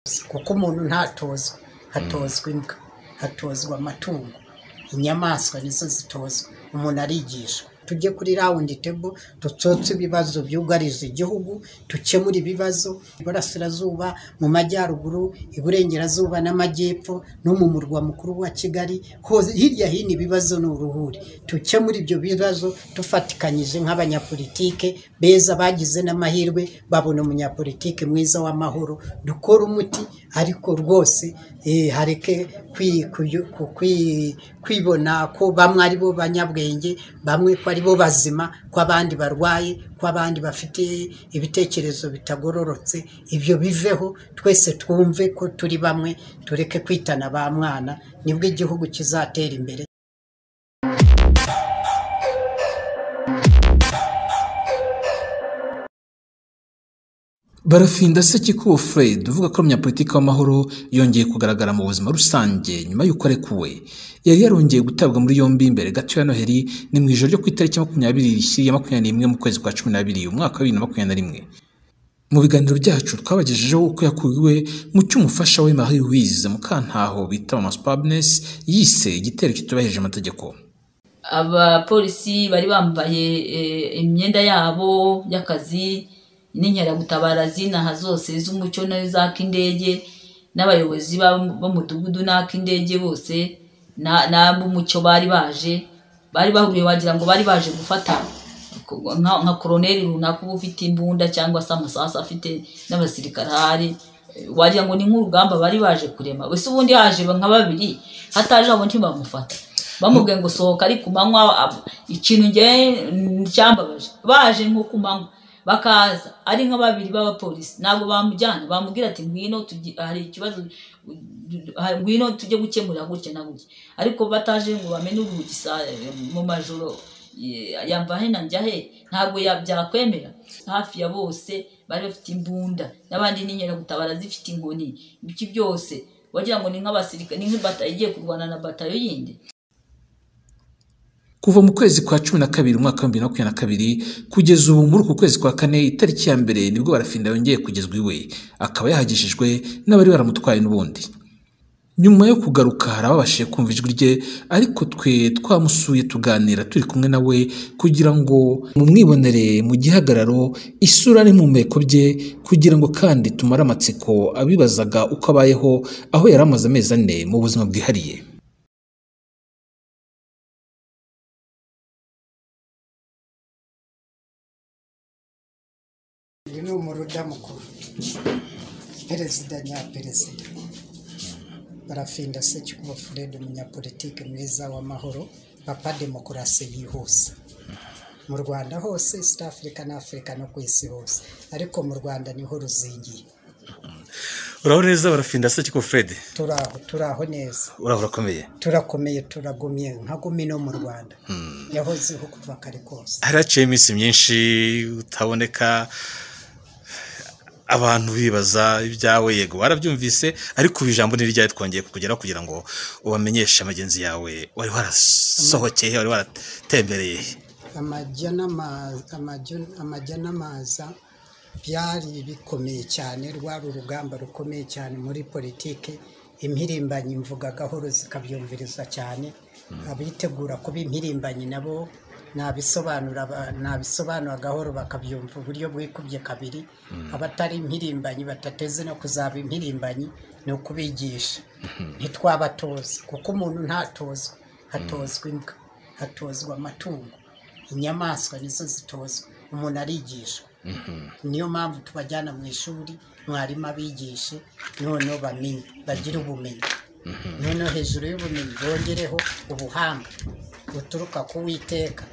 kuko umuntu ntatozwa, hatozwa imbwa, hatozwa amatungo, inyamaswa nizo zitozwa, umuntu arigishwa. Tujye kuri rawundi tebo dutsotse ibibazo byugarije igihugu, dukemura ibibazo iburasirazuba, mu majyaruguru, iburengerazuba n'amajyepfo, no mu murwa mukuru wa Kigali hose, hirya hino ibibazo ni uruhuri. Dukemura ibyo bibazo dufatikanyije nk'abanyapolitike beza bagize n'amahirwe babona umunyapolitike mwiza w'amahoro, dukora umuti. Ariko rwose hareke kwibona ko bamwe ari bo banyabwenge, bamwe ko ari bo bazima, ko abandi barwaye, ko abandi bafite ibitekerezo bitagororotse. Ibyo biveho, twese twumve ko turi bamwe, tureke kwitana ba mwana, nibwo igihugu kizatera imbere. Barafinda Sekikubo Fred uvuga ko umunyapolitiki w'amahoro yongeye kugaragara mu buzima rusange nyuma y'uko arekuwe. Yari yarongeye gutabwa muri yombi imbere gato ya Noheli, ni mu ijoro ryo ku itariki 20/21 mu kwezi kwa 12 umwaka wa 2021. Mu biganiro byacu twabagejejeho uko yakuwe mu cy'umufasha we Marie Louise Mukantaho bita Mama Spabness yise igitero kitubahirije amategeko. Abapolisi bari bambaye imyenda yabo y'akazi, n'inkeragutabara zinaha zose z'umucyo n'iz'akindege, n'abayobozi b'umudugudu n'akindege bose n'ab'umucyo bari bahuriye, wagira ngo bari baje gufata nka koloneli runaka uba ufite imbunda cyangwa se amasasu afite n'abasirikare, wagira ngo ni nk'urugamba bari baje kurema. Wese ubundi haje nka babiri, hataje abo ntibamufata, bamubwiye ngo sohoka ari ku manywa. Ikintu nge cyambabaje, baje nko ku manywa bakaza ari nka babiri b'abapolisi, ntabwo bamujyana, bamubwira ati ngwino hari ikibazo, ngwino tujye gukemura gutya na gutya. Ariko bataje ngo bamenye urugisa mu majoro yambahe na njyahe, ntabwo byakwemera. Hafi ya bose bari bafite imbunda, n'abandi n'inkeragutabara zifite inkoni, ibiki byose wagira ngo ni nk'abasirikare, ni nk'ibatayo igiye kurwana na batayo yindi. Kuva mu kwezi kwa 12 umwaka wa 2022 kugeza ubu muri uku kwezi kwa 4 itariki ya mbere nibwo Barafinda yongeye kugezwa iwe, akaba yahagishijwe n'abari baramutwaye n'ubundi. Nyuma yo kugaruka harababashije kumva ijwi rye, ariko twe twamusuye tuganira turi kumwe nawe kugira ngo mumwibonere mu gihagararo, isura n'impumeko bye, kugira ngo kandi tumare amatsiko abibazaga uko abayeho aho yari amaze amezi 4 mu buzima bwihariye. Ni umuruda mukuru, perezida nyaperezida Barafinda Sekikubo Fred, umunyapolitike mwiza w'amahoro, papa demokarasi yihuse mu Rwanda hose, East Africa na Africa no ku isi hose, ariko mu Rwanda niho ruzingiye. Uraho neza Barafinda Sekikubo Fred? Turaho neza. Urakomeye? Turakomeye, turagumye nkagumi no mu Rwanda. Yahozeho kuva kare kose. Haraciye iminsi myinshi utaboneka, abantu bibaza ibyawe, yego warabyumvise, ariko ijambo ni ryaye twongeye kukugera kugira ngo ubamenyeshe abagenzi yawe wari warasohokeye, wari waratembereye. Amajya n'amaza byari bikomeye cyane, rwari urugamba rukomeye cyane muri politike. Impirimbanyi mvuga gahoro zikabyumviriza cyane, abitegura kuba impirimbanyi nabo nabisobanura gahoro bakabyumva uburyo bwikubye kabiri. Abatari impirimbanyi batateze no kuzaba impirimbanyi ni ukubigisha, ntitwabatoza, kuko umuntu ntatozwa, hatozwa imbwa, hatozwa amatungo, inyamaswa nizo zitozwa, umuntu arigishwa. Niyo mpamvu tubajyana mu ishuri, mwarimu abigishe, noneho bamenye, bagire ubumenyi, noneho hejuru y'ubumenyi bongereho ubuhanga buturuka ku Uwiteka.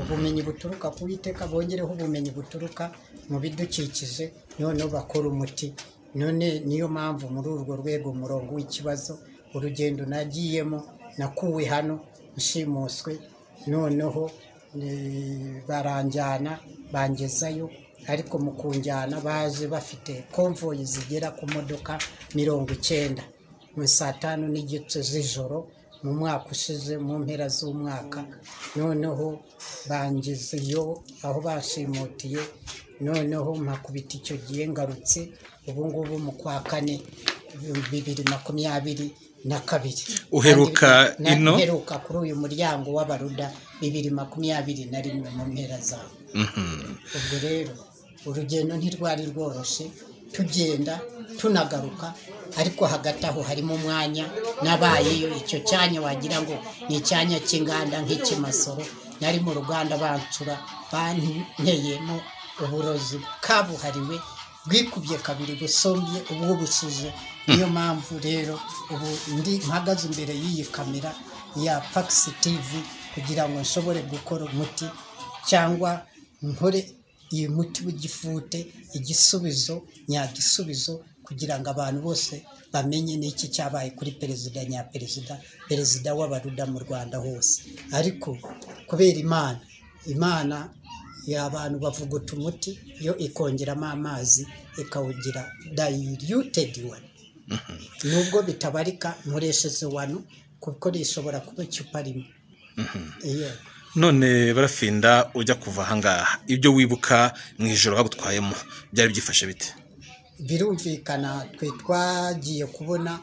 Ubumenyi buturuka ku Uwiteka, bongereho ubumenyi buturuka mu bidukikije, noneho bakora umuti. None niyo mpamvu muri urwo rwego umurongo w'ikibazo, urugendo nagiyemo, nakuwe hano nshimuswe, noneho baranjyana bangezayo, ariko mu kunjyana baje bafite konvoyi zigera ku modoka 90 mu saa 5:30 z'ijoro mu mwaka ushize, mu mpera z'umwaka. Noneho bangezeyo aho bashimutiye, noneho mpakubita icyo gihe ngarutse ubu ngubu mu kwa kane 2022 uheruka ino uheruka kuri uyu muryango w'abaruda 2021 mu mpera zawo. Ubwo rero urugendo ntirwari rworoshe, tugenda tunagaruka, ariko hagati aho harimo umwanya nabayeyo. Icyo cyanya wagira ngo ni icyanya cy'inganda nk'ikimasoro, nari mu ruganda bancura, banteyemo uburozi kabuhariwe bwikubye kabiri gusombye ubwo busize. Niyo mpamvu rero ubu ndi mpagaze imbere y'iyi kamera ya Pax TV kugira ngo nshobore gukora umuti cyangwa nkore iyi muti w'igifute, igisubizo nyagisubizo, kugira ngo abantu bose bamenye n'iki cyabaye kuri perezida w'abaruda mu Rwanda hose. Ariko kubera Imana y'abantu bavuguta umuti yo ikongeramo amazi ikawugira diluted one. Nubwo bitabarika nkoresheje wano kuko rishobora kuba icupa rimwe. None Barafinda, ujya kuva ahangaha ibyo wibuka mu ijoro bagutwayemo byari byifashe bite? Birumvikana twe twagiye kubona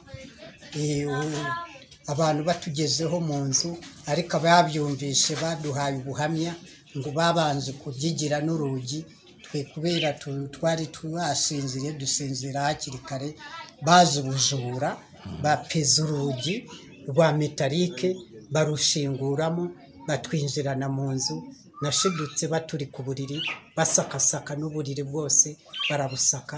abantu batugezeho mu nzu, ariko ababyumvishe baduhaye ubuhamya ngo babanje kubyigira n'urugi. Twe kubera twari twasinziriye, dusinzira hakiri kare, baje ubujura bapeza urugi rwa metalike barushinguramo, batwinjirana mu nzu. Nashidutse baturi ku buriri, basakasaka n'uburiri bwose barabusaka.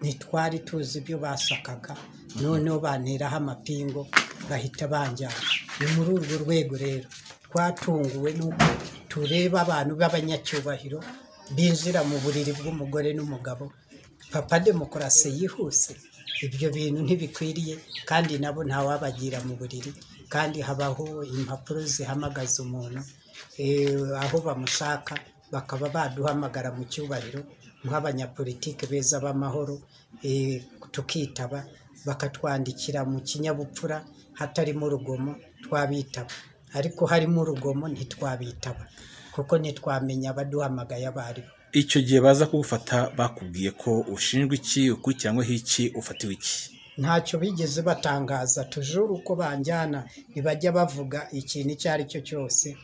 Ntitwari tuzi ibyo basakaga, noneho banteraho amapingo bahita banjyana. Ni muri urwo rwego rero twatunguwe n'uko tureba abantu b'abanyacyubahiro binjira mu buriri bw'umugore n'umugabo. Papa demokarasi yihuse, ibyo bintu ntibikwiriye, kandi nabo ntawabagira mu buriri. Kandi habaho impapuro zihamagaza umuntu aho bamushaka, bakaba baduhamagara mu cyubahiro nk'abanyapolitike beza b'amahoro, tukitaba, bakatwandikira mu kinyabupfura, hatarimo urugomo twabitaba, ariko harimo urugomo ntitwabitaba kuko ntitwamenya abaduhamagaye abaribo. Icyo gihe baza kugufata bakubwiye ko ushinjwa iki, ukurikiranyweho iki, ufatiwe iki? Ntacyo bigeze batangaza. Tujuru uko banjyana ntibajya bavuga ikintu icyo ari cyo cyose,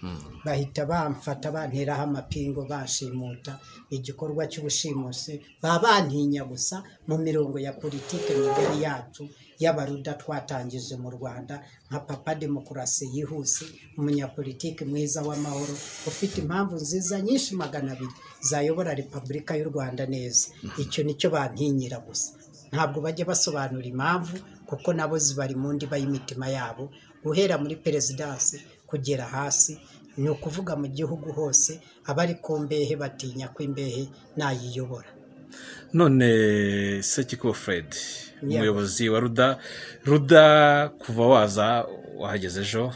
bahita bamfata banteraho amapingo bashimuta. Igikorwa cy'ubushimusi babantinya gusa mu mirongo ya politike migari yacu y'abaruda twatangije mu Rwanda, nka Papa demokarasi yihuse, umunyapolitike mwiza w'amahoro ufite impamvu nziza nyinshi 200 zayobora Repubulika y'u Rwanda neza. Icyo nicyo bantinyira gusa, ntabwo bajya basobanura impamvu, kuko nabo zibari mu ndiba y'imitima yabo, guhera muri perezidansi kugera hasi. Ni ukuvuga mu gihugu hose abari ku mbehe batinya ko imbehe nayiyobora. None Sekikubo Fred, umuyobozi wa Ruda, kuva waza wahageze ejo,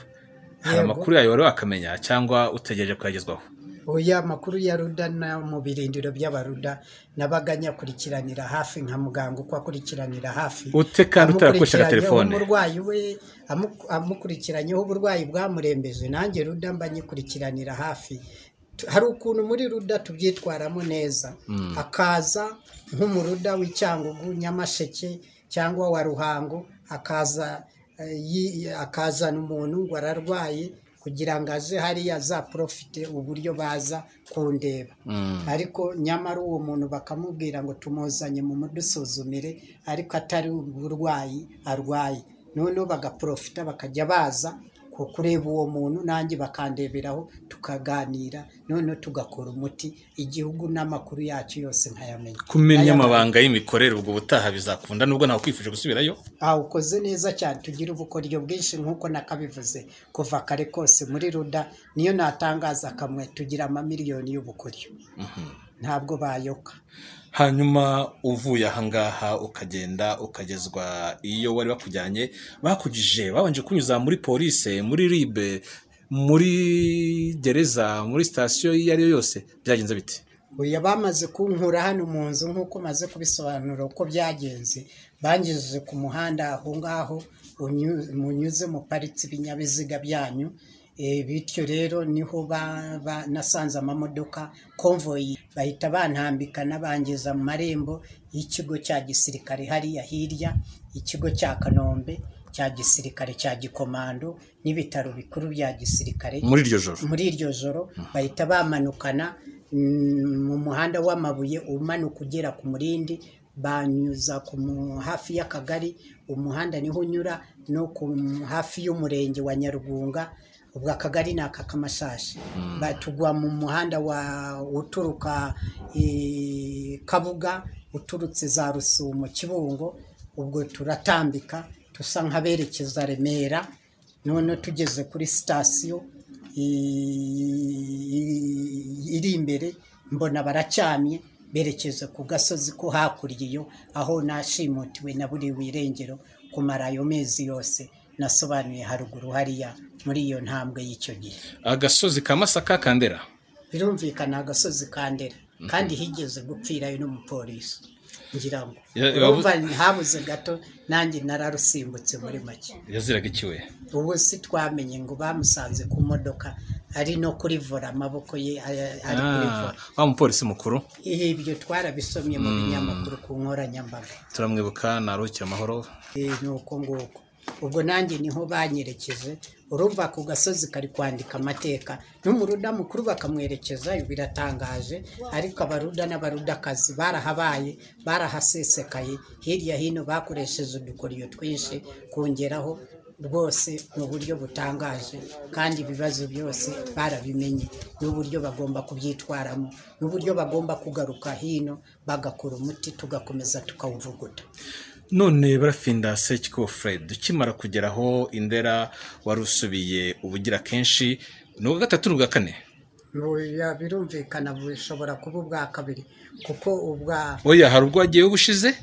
hari amakuru yayo wari wakamenya cyangwa utegereje kuyagezwaho? Oya, amakuru ya Ruda na mu birindiro by'abaruda nabaganya kurikiranira hafi nka muganga uko akurikiranira hafi. Ute kandi utarakoresha telefone? Umurwayi we amukurikiranyeho uburwayi bwamurembeje, nanjye Ruda mbanyikurikiranira hafi. Hari ukuntu muri Ruda tubyitwaramo neza, akaza nk'umuruda w'Icyangugu, Nyamasheke cyangwa wa Ruhango, akazana umuntu ngo ararwaye kugira ngo aze hariya za profite uburyo baza kundeba. Ariko nyamara uwo muntu bakamubwira ngo tumuzanye mu mudusuzumire, ariko atari uburwayi arwaye. Noneho bagaprofita bakajya baza kureba uwo muntu, nanjye bakandeberaho tukaganira, noneho tugakora umuti, igihugu n'amakuru yacu yose nkayamenya. Kumenya amabanga y'imikorere ubwo butaha bizakunda nubwo nawe kwifuje gusubirayo? Ukoze neza cyane, tugira ubukoryo bwinshi nk'uko nakabivuze kuva kare kose muri Ruda. Niyo natangaza kamwe tugira amamiliyoni y'ubukoryo, ntabwo bayoka. Hanyuma uvuye ahangaha ukagenda ukagezwa iyo wari bakujyanye, bakujije babanje kunyuza muri police, muri ribe, muri gereza, muri sitasiyo iyo ari yo yose, byagenze bite? Oya, bamaze kunkura hano mu nzu nk'uko maze kubisobanura uko byagenze. Bangejeje ku muhanda aho ngaho munyuze mu paritsi ibinyabiziga byanyu, bityo rero niho nasanze amamodoka konvoyi bahita bantambika n'abangiza mu marembo y'ikigo cya gisirikare hariya hirya, ikigo cya Kanombe cya gisirikare cya Gikomando n'ibitaro bikuru bya gisirikare. Muri iryo joro bahita bamanukana mu muhanda w'amabuye umanuka ugera ku Murindi, banyuza hafi y'akagari, umuhanda niho unyura no hafi y'umurenge wa Nyarugunga, ubwo akagari ni aka Kamashashi. Batugwa mu muhanda uturuka Kabuga uturutse za Rusumo Kibungo, ubwo turatambika tusa nk'aberekeza Remera, none tugeze kuri sitasiyo iri imbere mbona baracyamye berekeza ku gasozi ko hakurya iyo aho nashimutiwe na buri wirengero kumara ayo mezi yose nasobanuye haruguru hariya muri iyo ntambwe y'icyo gihe. Agasozi ka Masaka Kandera, birumvikana agasozi Kandera, kandi higeze gupfirayo n'umupolisi ngira ngo habuze gato nanjye nararusimbutse muri make. Yaziraga iki we? Ubu si twamenye ngo bamusanze ku modoka ari no kuri vora, amaboko ye ari kuri vora. Wa mupolisi mukuru? Ibyo twarabisomye mu binyamakuru ku nkoranyambaga. Turamwibuka naruhukira amahoro. Nuko nguko ubwo nanjye niho banyerekeje. Urumva ku gasozi kari kwandika amateka, n'umuruda mukuru bakamwerekeza. Biratangaje, ariko abaruda n'abarudakazi barahabaye, barahasesekaye hirya hino, bakoresheje udukoriyo twinshi kongeraho rwose mu buryo butangaje, kandi ibibazo byose barabimenye n'uburyo bagomba kubyitwaramo, n'uburyo bagomba kugaruka hino bagakora umuti tugakomeza tukawuvuguta. None Barafinda Sekikubo Fred, ukimara kugeraho Indera warusubiye ubugira kenshi, n'ubwa gatatu n'ubwa kane? Birumvikana bishobora kuba ubwa kabiri, kuko oya hari ubwo wagiye ubushize,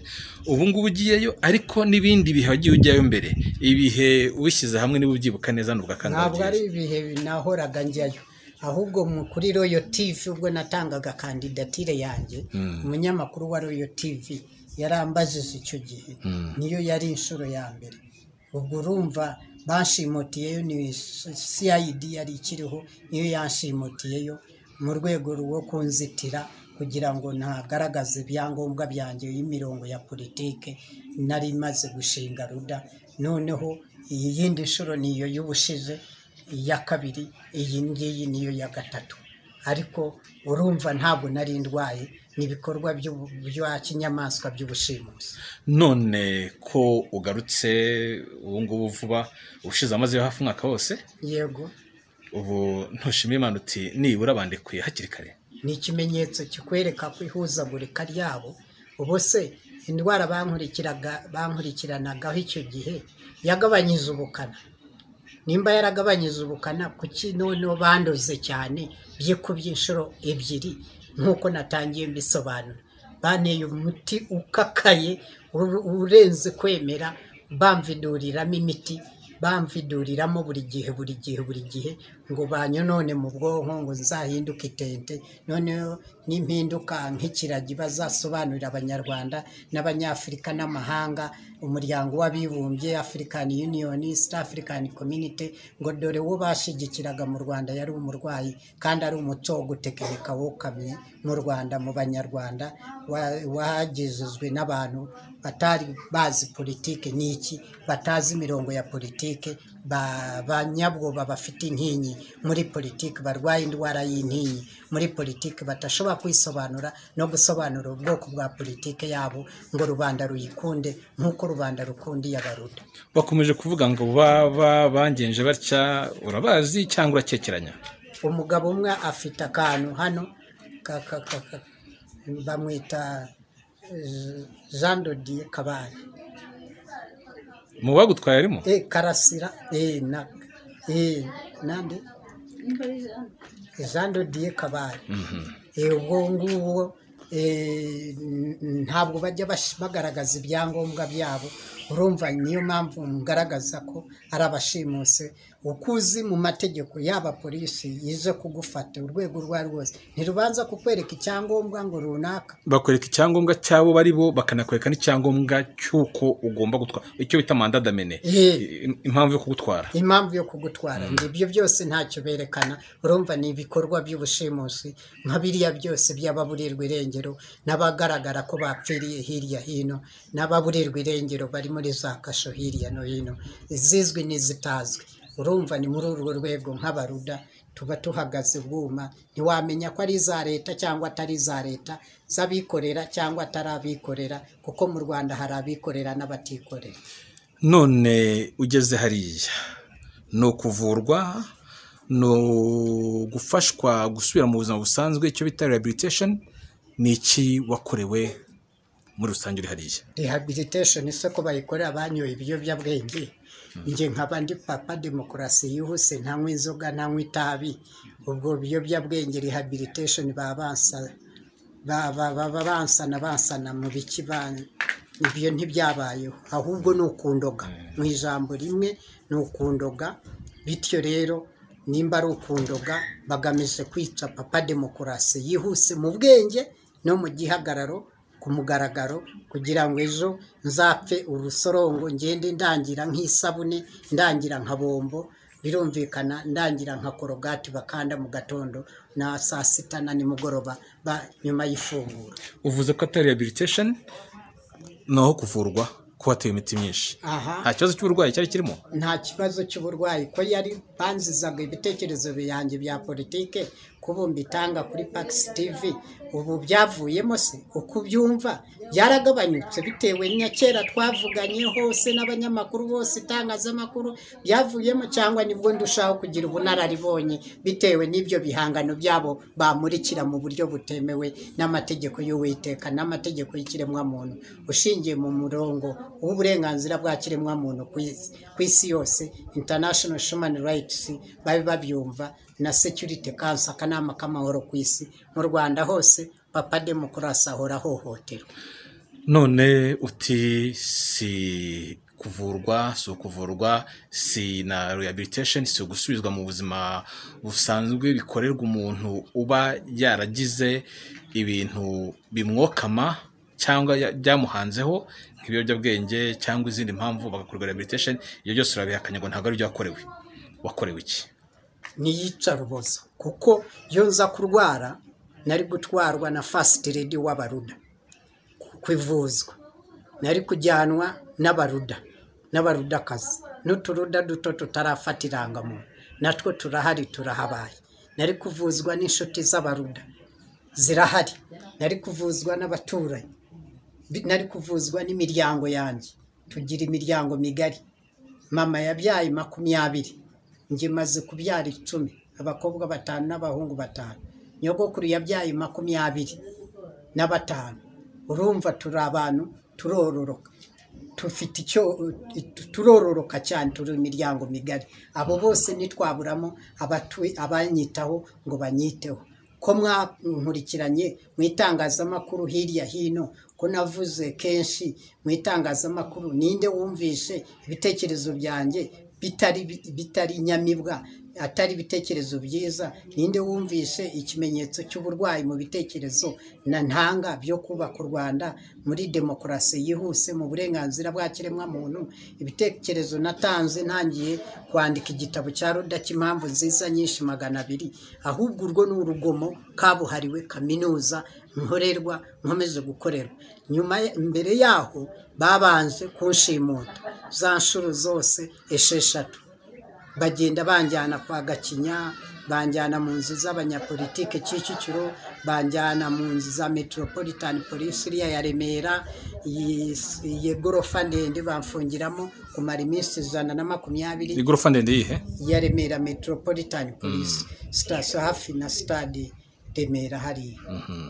ubu ngubu ugiyeyo, ariko n'ibindi bihe wagiye ujyayo mbere. Ibihe ubishyize hamwe niba ubyibuka neza n'ubwa kangahe? Ntabwo ari ibihe nahoraga njyayo, ahubwo kuri Royal TV ubwo natangaga kandidatire yanjye, umunyamakuru wa Royal TV yarambajije icyo gihe, niyo yari inshuro ya mbere. Ubwo urumva banshimutiyeyo, ni CID yari ikiriho, niyo yanshimutiyeyo mu rwego rwo kunzitira kugira ngo ntagaragaze ibyangombwa byanjye y'imirongo ya politike nari maze gushinga ruda. Noneho iyi yindi nshuro niyo y'ubushize, iya kabiri, iyi ngiyi niyo ya gatatu. Ariko urumva ntabwo nari ndwaye, n'ibikorwa bya kinyamaswa by'ubushimusi. None ko ugarutse ubu ngubu vuba, ushize amaze hafi umwaka wose? Yego. Ubu ntushimiye Imana uti nibura bandekuye hakiri kare? Ni ikimenyetso kikwereka ko ihuzagurika ryabo. Ubu se indwara bankurikiranagaho icyo gihe yagabanyije ubukana? Nimba yaragabanyije ubukana, kuki noneho bandoze cyane byikubye inshuro ebyiri nk'uko natangiye mbisobanura? Banteye umuti ukakaye urenze kwemera, bamviduriramo imiti, bamviduriramo buri gihe ngo banyonone mu bwonko ngo nzahinduke itente. Noneho n'impinduka nk'ikiragi bazasobanurira Abanyarwanda n'Abanyafurika n'amahanga, umuryango w'abibumbye, African Union, East African Community, ngo dore wo bashigikiraga mu Rwanda yari umurwayi, kandi ari umuco wo gutekinika wokamye mu Rwanda, mu Banyarwanda, wagejejwe n'abantu batari bazi politike n'iki, batazi imirongo ya politike, banyabwoba bafite intinyi muri politike, barwaye indwara y'intinyi muri politike, batashobora kwisobanura no gusobanura ubwoko bwa politike yabo ngo rubanda ruyikunde nk'uko rubanda rukundiye Abaruda. Bakomeje kuvuga ngo bangenje batya, urabazi cyangwa urakekeranya? Umugabo umwe afite akantu hano bamwita Jean de Dieu Kabare. Mu bagutwaye arimo? Karasira, nande? Jean de Dieu Kabare. Ubwo ngubu ntabwo bajya bagaragaza ibyangombwa byabo, urumva niyo mpamvu mugaragaza ko ari abashimuse ukuzi mu mategeko yaba polisi yize kugufata urwego rwa rwose ntirubanza kukwereka icyangombwa ngo runaka bakwereka icyangombwa cyabo bari bo bakanakwereka n'icyangombwa cy'uko ugomba gutwara icyo bita mandat d'amener impamvu yo kugutwara ibyo byose ntacyo berekana urumva ni ibikorwa by'ubushimusi nka biriya byose by'ababurirwa irengero n'abagaragara ko bapfiriye hirya hino n'ababurirwa irengero bari muri za kasho hirya no hino izizwi n'izitazwi urumva ni muri urwo rwego nk'abaruda tuba tuhagaze bwuma ntiwamenya ko ari iza leta cyangwa atari iza leta z'abikorera cyangwa atari abikorera kuko mu Rwanda hari abikorera n'abatikorera. None ugeze hariya ni ukuvurwa no gufashwa gusubira mu buzima busanzwe icyo bita rehabilitation ni iki wakorewe muri rusange uri hariya? Rehabilitation ise ko bayikorera abanyoye ibiyobyabwenge njye nkaba ndi papa demokarasi yihuse ntanywa inzoga ntanywa itabi ubwo biyobyabwenge rehabilitation bansana mu biki ibyo ntibyabayeho ahubwo ni ukundoga mu ijambo rimwe ni ukundoga bityo rero nimba ari ukundoga bagamije kwica papa demokarasi yihuse mu bwenge no mu gihagararo ku mugaragaro kugira ngo ejo nzapfe urusorongo ngende ndangira nk'isabune ndangira nka bombo birumvikana ndangira nka korogati bakanda mu gatondo na saa sita na nimugoroba nyuma y'ifunguro. Uvuze ko atari rehabilitation naho kuvurwa ko watewe imiti myinshi nta kibazo cy'uburwayi cyari kirimo? Nta kibazo cy'uburwayi ko yari banzizaga ibitekerezo byanjye bya politike kubumba itanga kuri Pax TV ubu byavuyemo se uko byumva byaragabanyutse bitewe na kera twavuganye hose n'abanyamakuru bose itangazamakuru byavuyemo cyangwa nibwo ndushaho kugira ubunararibonye bitewe n'ibyo bihangano byabo bamurikira mu buryo butemewe n'amategeko y'Uwiteka n'amategeko y'ikiremwamuntu ushingiye mu murongo w'uburenganzira bwa kiremwamuntu ku isi yose International Human Rights babe babyumva na Security Council akanama k'amahoro ku isi mu Rwanda hose papa demokarasi ahora hohoterwa. None uti si kuvurwa si ukuvurwa si na rehabilitation si ugusubizwa mu buzima busanzwe bikorerwa umuntu uba yaragize ibintu bimwokama cyangwa byamuhanzeho nk'ibiyobyabwenge cyangwa izindi mpamvu bagakorwa rehabilitation iyo byose urabihakanya ngo ntabwo ari byo wakorewe iki? Ni yicarubozo kuko iyo nza kurwara nari gutwarwa na first lady w'abaruda kwivuzwa nari kujyanwa n'abarudakazi n'uturuda duto tutarafata irangamuntu natwo turahari turahabaye nari kuvuzwa n'inshuti z'abaruda zirahari nari kuvuzwa n'abaturanyi nari kuvuzwa n'imiryango yanjye tugira imiryango migari mama yabyaye 20 njye maze kubyara 10 abakobwa 5 n'abahungu 5 nyogokuru yabyaye 25 urumva turi abantu turororoka tufite icyo turororoka cyane turi imiryango migari abo bose nitwaburamo abanyitaho ngo banyiteho ko mwankurikiranye mu itangazamakuru hirya hino ko navuze kenshi mu itangazamakuru ninde wumvishe ibitekerezo byanjye bitari nyamibwa atari ibitekerezo byiza ninde wumvishe ikimenyetso cy'uburwayi mu bitekerezo na ntanga byo kubaka u Rwanda muri demokarasi yihuse mu burenganzira bwa kiremwamuntu ibitekerezo natanze ntangiye kwandika igitabo cya Ruda cy'impamvu nziza nyinshi 200 ahubwo urwo ni urugomo kabuhariwe kaminuza nkorerwa nkomeze gukorerwa nyuma mbere yaho babanje kunshimuta za nshuro zose 6 bagenda banjyana kwa Gakinya banjyana mu nzu z'abanyapolitike Kicukiro banjyana mu nzu za Metropolitan Police ya Remera ye gorofa ndende bamfungiramo kumara iminsi 120 igorofa ndende yihe ya Remera Metropolitan Police station hafi na stade Remera hariya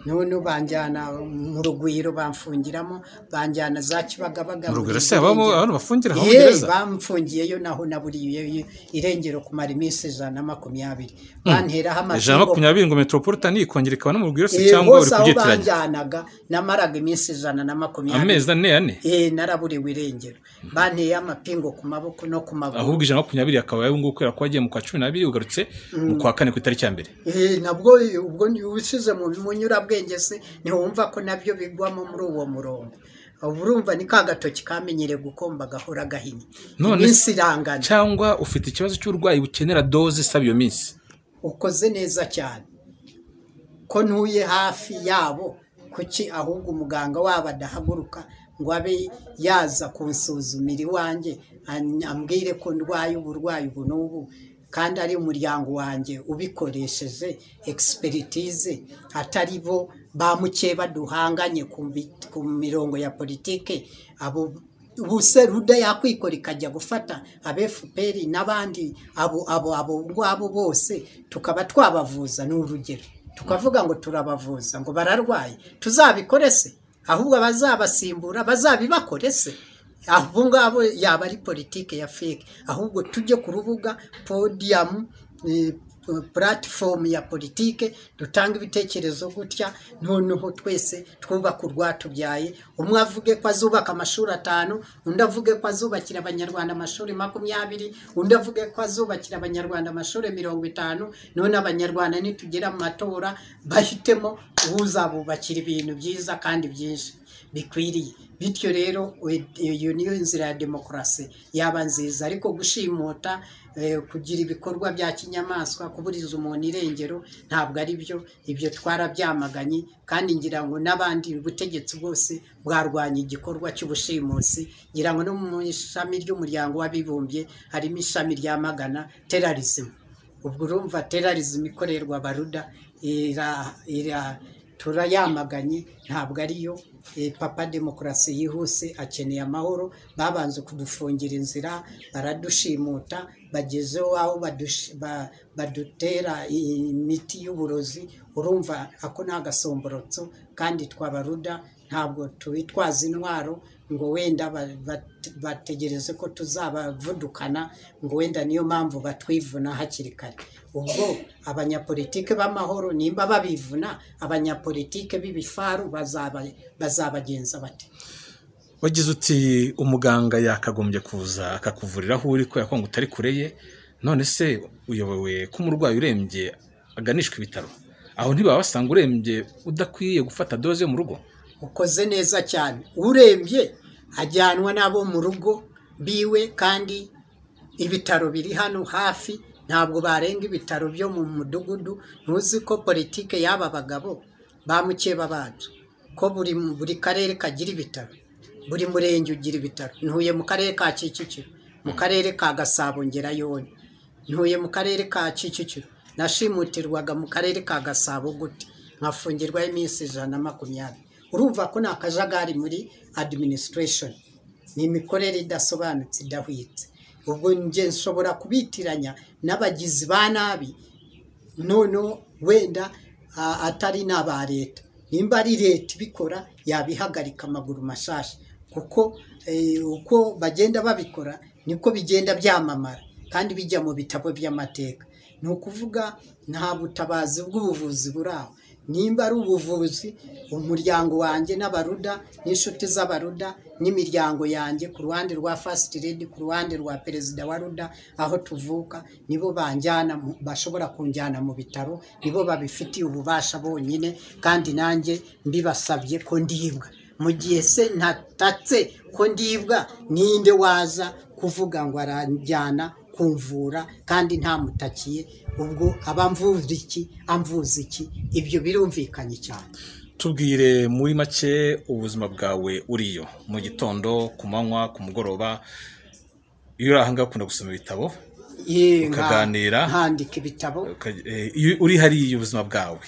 none banjyana mu Rugwiro bamfungiramo banjyana za Kibagabaga mu Rugwiro se habamo abantu bafungira aho gereza bamfungiyeyo naho naburiye irengero kumara iminsi 120 banteraho amajambo 120 ngo Metropolitan ikongera ikaba no mu Rugwiro se cyangwa uri kugitiranya banjyanaga namaraga iminsi 120 amezi 4 naraburiwe irengero banteye amapingo ku maboko no ku maguru ahubwo 120 akaba yawe ngukwera ko agiye mu kwa 12 ugarutse mu kwa 4 ku itariki ya mbere nabwo ubwo ubisize mu munyurabwenge se ntiwumva ko nabyo bigwamo muri uwo murongo urumva ni ka gatoki kamenyere gukomba gahora gahinnye iminsi irangana cyangwa ufite ikibazo cy'urwayi bukenera doze isaba iyo minsi ukoze neza cyane ko ntuye hafi yabo kuki ahubwo umuganga wabo adahaguruka ngo abe yaza kunsuzumira iwanjye ambwire ko ndwaye uburwayi ubu n'ubu kandi ari umuryango wanjye ubikoresheje expertise atari bo bamukeba duhanganye ku mirongo ya politike abo ubuse ruda yakwikora ikajya gufata FPR n'abandi abo bose tukaba twabavuza n'urugero tukavuga ngo turabavuza ngo bararwaye tuzabikore se ahubwo bazabasimbura bazabibakore se abo ngabo yaba ari politike ya fake ahubwo tujye ku rubuga podium platform ya politike dutanga ibitekerezo gutya noneho twese twubaka urwatubyaye umwe avuge ko azubaka amashuri 5 undi avuge ko azubakira abanyarwanda amashuri 20 undi avuge ko azubakira abanyarwanda amashuri 50 none abanyarwanda nitugera mu matora bahitemo uzabubakira ibintu byiza kandi byinshi bikwiriye bityo rero iyo niyo inzira ya demokarasi yaba nziza ariko gushimuta kugira ibikorwa bya kinyamaswa kuburiza umuntu irengero ntabwo ari byo ibyo twarabyamaganye kandi ngira ngo n'abandi ubutegetsi bwose bwarwanya igikorwa cy'ubushimusi ngira ngo no mu ishami ry'umuryango w'abibumbye harimo ishami rya magana terrorism ubwo urumva terrorism ikorerwa baruda turayamaganye ntabwo ariyo papa demokarasi yihuse akeneye amahoro babanze kudufungira inzira baradushimuta bagezeho aho badutera imiti y'uburozi urumva ako nta gasomborotso kandi twabaruda ntabwo twitwaza intwaro ngo wenda bategereze ko tuzabavudukana ngo wenda niyo mpamvu batwivuna hakiri kare ubwo abanyapolitike b'amahoro nimba babivuna abanyapolitike b'ibifaru bazabagenza bate wagize uti umuganga yakagombye kuza akakuvurira aho uri ko yakonga utari kureye none se uyobowe ko umurwayi urembye aganishwa ibitaro aho ntibaba basanga urembye udakwiye gufata doze mu rugo ukoze neza cyane urembye ajyanwa nabo mu rugo biwe kandi ibitaro biri hano hafi ntabwo barenga ibitaro byo mu mudugudu ntuzi ko politike y'aba bagabo bamukeba bacu ko buri karere kagira ibitaro buri murenge ugira ibitaro ntuye mu karere ka Kicukiro mu karere ka Gasabo ngerayo ntuye mu karere ka Kicukiro nashimutirwaga mu karere ka Gasabo gute nkafungirwa iminsi 120 urumva ko nakajagari muri administration ni imikorere idasobanutse idahwitse ubwo nje nshobora kubitiranya n'abagizi ba nabi none wenda atari n'aba leta nimba ari leta ibikora yabihagarika amaguru mashasha kuko uko bagenda babikora niko bigenda byamamara kandi bijya mu bitabo by'amateka ni ukuvuga nta butabazi bw'ubuvuzi buraho nimba ari ubuvuzi umuryango wanjye n'abaruda n'inshuti z'abaruda n'imiryango yanjye ku ruhande rwa First Lady ku ruhande rwa perezida wa ruda aho tuvuka nibo banjyana bashobora kunjyana mu bitaro nibo babifitiye ububasha bonyine kandi nanjye mbibasabye ko ndibwa mu gihe se ntatatse ko ndibwa ninde waza kuvuga ngo aranjyana kumvura kandi ntamutakiye ubwo abamvuza iki amvuza iki ibyo birumvikanye cyane tubwire muri make ubuzima bwawe uriyo mu gitondo ku manywa ku mugoroba iyo urahanga ukunda gusoma ibitabo ukaganira handika ibitabo uri hariya ubuzima bwawe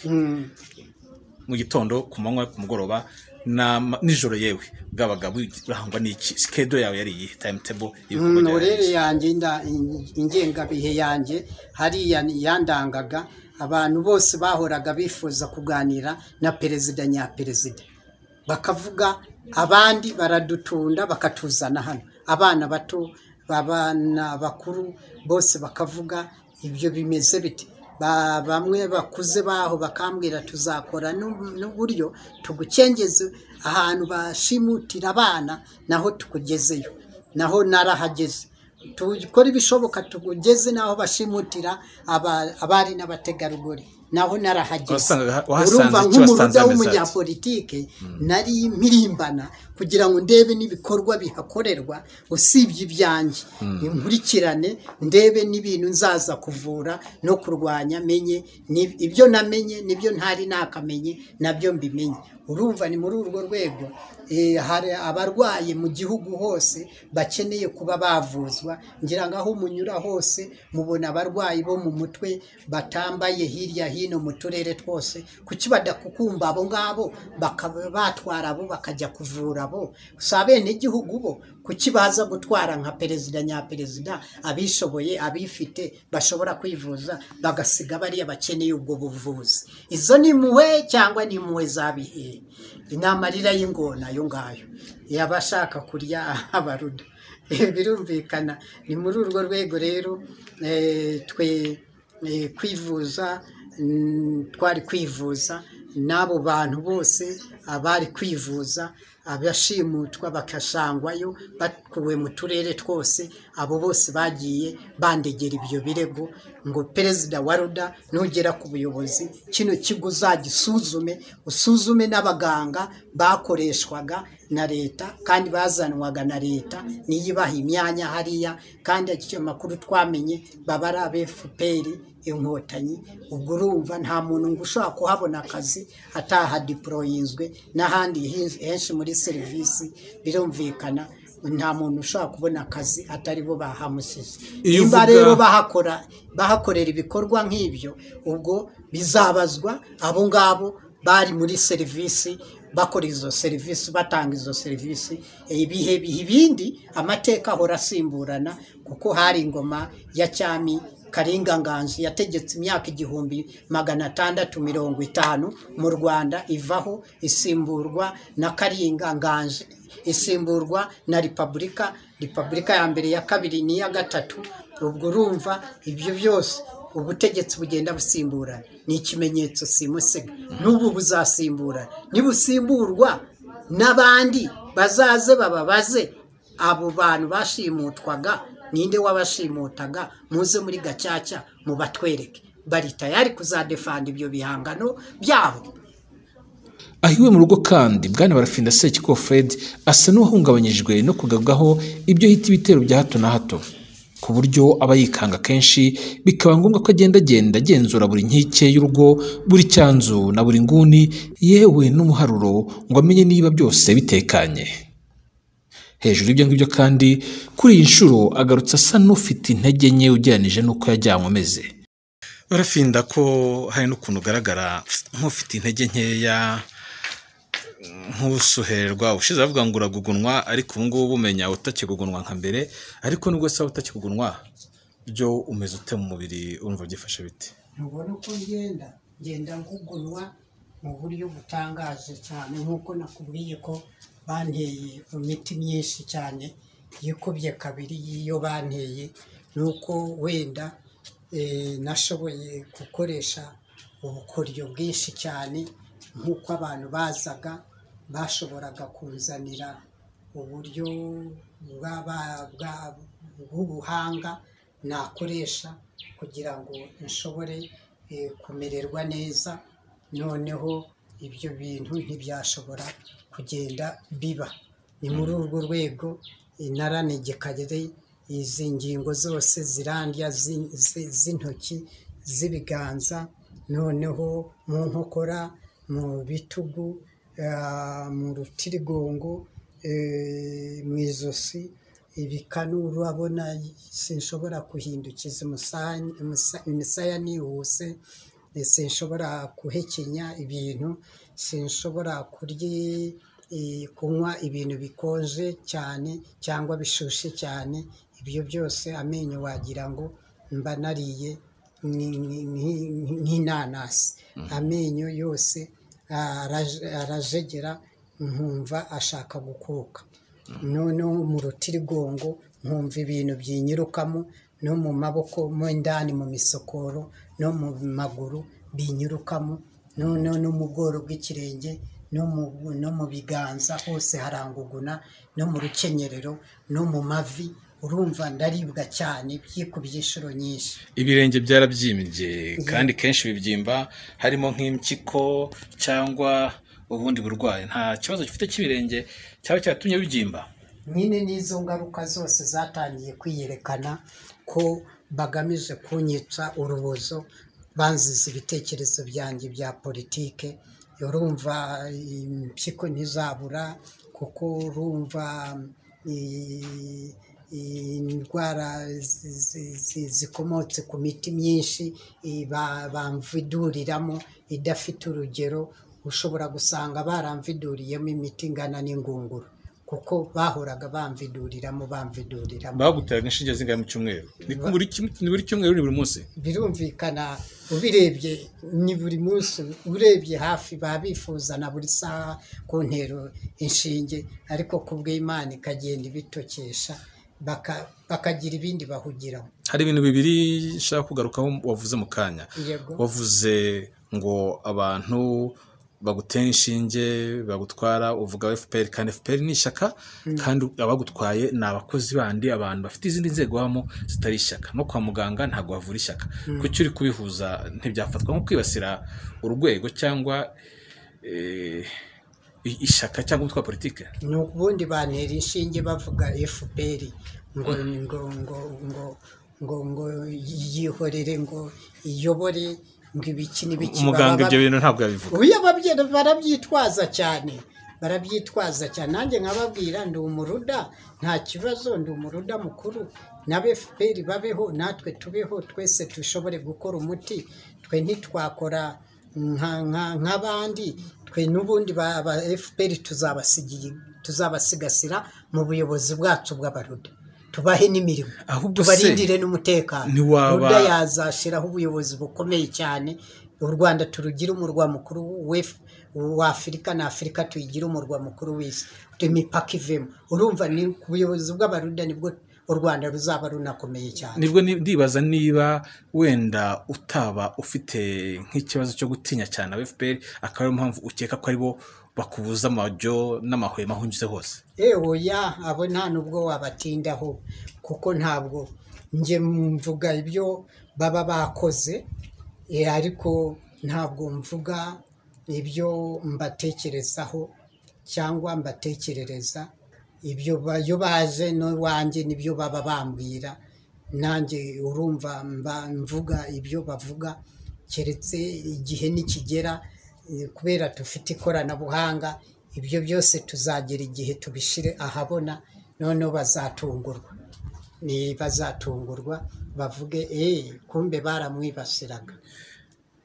mu gitondo ku manywa ku mugoroba nijoro yewe bwabaga burahangwa n'iki schedule yawe yari iyi timetable norere yanjye ingengabihe yanjye hariya yandangaga abantu bose bahoraga bifuza kuganira na perezida nyaperezida, bakavuga abandi baradutunda bakatuzana hano, abana bato, abana bakuru bose bakavuga ibyo bimeze bite. Bamwe bakuze baho bakambwira tuzakora n'uburyo tugukengeze ahantu bashimutira abana, naho tukugezeyo, naho narahageze, tukora ibishoboka tugugeze naho bashimutira abari n'abategarugori, naho narahageze. Urumva nk'umuruda w'umunyapolitike nari mirimbana kugira ngo ndebe n'ibikorwa bihakorerwa usibye ibyanjye, nkurikirane ndebe n'ibintu nzaza kuvura no kurwanya, menye ibyo namenye nibyo ntari nakamenye nabyo mbimenye. Urumva ni muri urwo rwego hari abarwaye mu gihugu hose bakeneye kuba bavuzwa, ngira ngo aho munyura hose mubona abarwayi bo mu mutwe batambaye hirya hino mu turere twose. Kuki badakukumba abo ngabo batwara abo bakajya kuvura abo? Si abenegihugu bo kuki baza gutwara nka perezida nyaperezida abishoboye abifite bashobora kwivuza bagasiga bariya bakeneye ubwo buvuzi? Izo ni impuhwe cyangwa ni impuhwe zabihe? Inamarira y'ingona yo ngayo yabashaka kurya abaruda. Birumvikana ni muri urwo rwego rero twe kwivuza, twari kwivuza n'abo bantu bose abari kwivuza, abashimutwa bakashangwayo bakuwe mu turere twose, abo bose bagiye bandegera ibyo birego ngo perezida wa ruda nugera ku buyobozi kino kigo uzagisuzume, usuzume n'abaganga bakoreshwaga na leta kandi bazanwaga na leta niyo ibaha imyanya hariya, kandi icyo makuru twamenye baba ari aba-FPR inkotanyi. Ubwo urumva nta muntu ngo ushobora kuhabona akazi ataha deployinzwe n'ahandi henshi muri serivisi. Birumvikana nta muntu ushobora kubona akazi atari bo bahamusize. Nimba rero bahakorera ibikorwa nk'ibyo, ubwo bizabazwa abo ngabo bari muri serivisi bakora izo serivisi, batanga izo serivisi. Ibihe ibindi amateka ahora asimburana, kuko hari ingoma ya cyami Karinga Nganji yategetse imyaka 1650 mu Rwanda, ivaho isimburwa na Karinga Nganji, isimburwa na repubulika ya mbere, ya kabiri n'iya gatatu. Ubwo urumva ibyo byose ubutegetsi bugenda busimburana, ni ikimenyetso simusiga. N'ubu buzasimburana, nibusimburwa n'abandi bazaze bababaze abo bantu bashimutwaga, ninde wabashimutaga, muze muri Gacaca mubatwereke. Bari tayari kuzadefanda ibyo bihangano byabo. Ahiwe mu rugo kandi Bwana Barafinda Sekikubo Fred asa n'uwahungabanyijwe no kugabwaho ibyo hita ibitero bya hato na hato, ku buryo aba yikanga kenshi, bikaba ngombwa ko agenda agenzura buri nkike y'urugo, buri cyanzu na buri nguni, yewe n'umuharuro, ngo amenye niba byose bitekanye. Hejuru y'ibyo ngibyo kandi kuri iyi nshuro agarutse asa n'ufite intege nke ugereranije n'uko yajyanywe ameze. Barafinda ko hari n'ukuntu ugaragara nk'ufite intege nkeya, nk'usuhererwa. Ushize avuga ngo uragugunwa, ariko ubu ngubu umenya utakigugunwa nka mbere, ariko nubwo se utakigugunwa byo umeze ute mu mubiri, urumva byifashe bite? Ntubona uko ngenda ngugunwa mu buryo butangaje cyane, nk'uko nakubwiye ko banteye imiti myinshi cyane yikubye kabiri iyo banteye. Nuko wenda nashoboye gukoresha ubukoryo bwinshi cyane, nk'uko abantu bazaga bashoboraga kunzanira uburyo bw'ubuhanga nakoresha kugira ngo nshobore kumererwa neza. Noneho ibyo bintu ntibyashobora kugenda biba. Ni muri urwo rwego naranegekaye, izi ngingo zose zirandya z'intoki, z'ibiganza, noneho mu nkokora, mu bitugu, mu rutirigongo, mu izosi, ibikanu. Urabona sinshobora kuhindukiza imisaya nihuse, sinshobora guhekenya ibintu, sinshobora kunywa ibintu bikonje cyane cyangwa bishushe cyane. Ibyo byose amenyo wagira ngo mba nariye nk'inanasi, amenyo yose arajegera, nkumva ashaka gukuka, noneho mu rutirigongo nkumva ibintu byinyirukamo, no mu maboko mo indani mu misokoro no mu maguru binyirukamo, noneho no mu bworo bw'ikirenge no mu biganza hose haranguguna, no mu rukenyerero no mu mavi. Urumva ndaribwa cyane byikubye inshuro nyinshi. Ibirenge byarabyimbye kandi kenshi bibyimba harimo nk'impyiko cyangwa ubundi burwayi. Nta kibazo gifite cy'ibirenge cyaba cyatumye bibyimba? Nyine n'izo ngaruka zose zatangiye kwiyerekana ko bagamije kunyica urubozo, banziza ibitekerezo byanjye bya politike. Urumva impyiko ntizabura, kuko urumva indwara zikomotse ku miti myinshi bamviduriramo idafite urugero. Ushobora gusanga baramviduriyemo imiti ingana n'ingunguru, kuko bahoraga bamviduriramo. Baguteraga inshinge zingana mu cyumweru? Ni buri cyumweru, ni buri munsi? Birumvikana, ubirebye ni buri munsi, urebye hafi babifuza na buri saha kuntera inshinge, ariko kubw'Imana ikagenda ibitokesha, bakagira ibindi bahugiraho. Hari ibintu bibiri nshaka kugarukaho wavuze mu kanya. Wavuze ngo abantu bagutera inshinge, bagutwara, uvuga FPR, kandi FPR ni ishyaka, kandi abagutwaye ni abakozi bandi, abantu bafite izindi nzego bamo zitari ishyaka. No kwa muganga ntabwo bavura ishyaka. Kuki uri kubihuza? Ntibyafatwa nko kwibasira urwego cyangwa ishyaka cyangwa umutwe wa politike? Ni ubundi bantera inshinge bavuga FPR ngo yihorere, ngo iyobore, ngo ibiki n'ibiki. Umuganga ibyo bintu ntabwo yabivuga. Uya barabyitwaza cyane, nanjye nkababwira ndi umuruda, nta kibazo, ndi umuruda mukuru, na FPR babeho, natwe tubeho, twese dushobore gukora umuti. Twe ntitwakora nk'abandi, twe n'ubundi ba FPR tuzabasigasira mu buyobozi bwacu bw'abaruda, tubahe n'imirimo, tubarindire n'umutekano. Ruda yazashiraho ubuyobozi bukomeye cyane, u Rwanda turugira umurwa mukuru wa Afurika, na Afurika tuyigira umurwa mukuru w'isi, imipaka ivemo. Urumva ni ku buyobozi bw'abaruda nibwo u Rwanda ruzaba runakomeye cyane. Nibwo ndibaza niba wenda utaba ufite nk'ikibazo cyo gutinya cyane aba FPR, akaba ariyo mpamvu ukeka ko aribo bakubuza amajyo n'amahwema aho unyuze hose. Oya, abo nta nubwo wabatindaho, kuko ntabwo njye mvuga ibyo baba bakoze, ariko ntabwo mvuga ibyo mbatekerezaho cyangwa mbatekerereza. Ibyo bayo baje no wanjye nibyo baba bambwira, nanjye urumva mvuga ibyo bavuga, keretse igihe nikigera, kubera dufite ikoranabuhanga, ibyo byose tuzagera igihe tubishire ahabona, noneho bazatungurwa bavuge kumbe baramwibasiraga.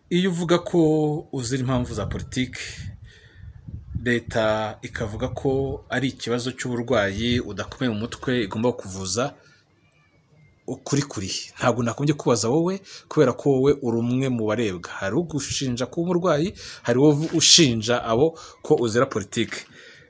Iyo uvuga ko uzira impamvu za politiki, leta ikavuga ko ari ikibazo cy'uburwayi udakomeye mu mutwe igomba kuvuza, ukuri ntabwo nakombye kubaza wowe, kubera ko wowe uri umwe mu barebwa. Hari ugushinja kuba umurwayi, hari wowe ushinja abo ko uzira politiki.